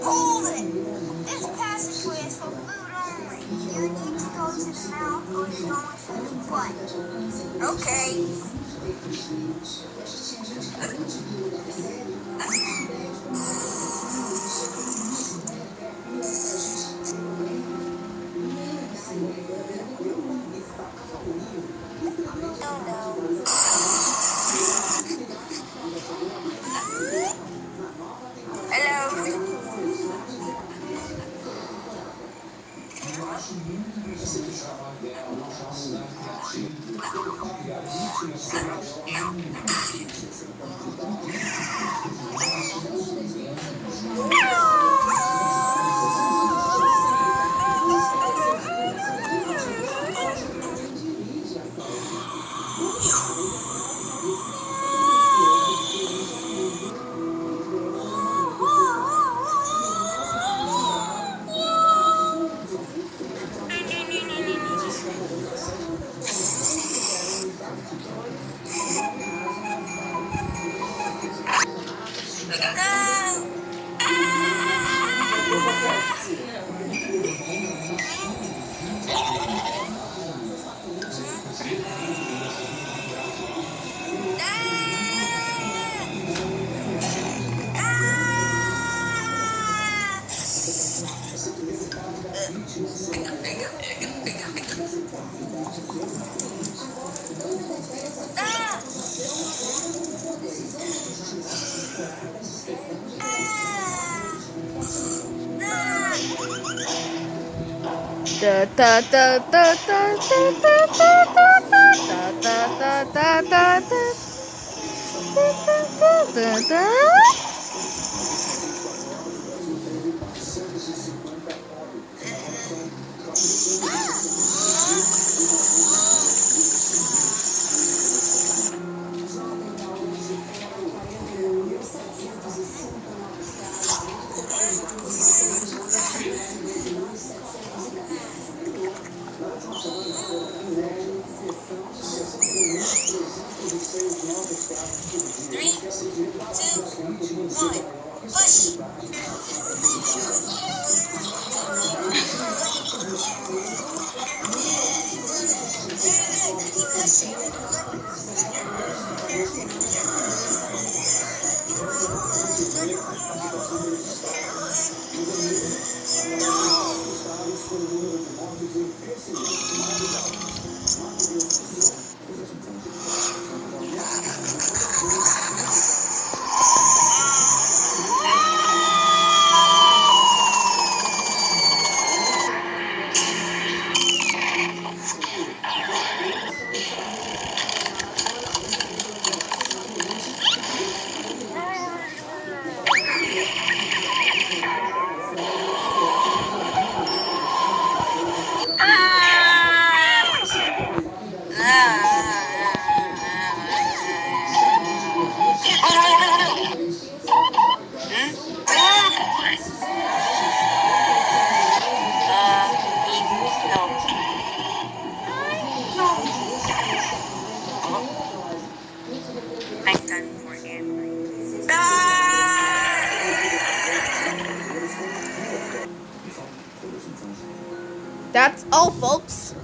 Hold it! This passageway is for food only. You need to go to the mouth or it's only for the butt. Okay. Oh no. Hello? Da da da da da da da da da da da da da. Three, two, one, push! Keep pushing. Nighttime for Android. That's all, folks.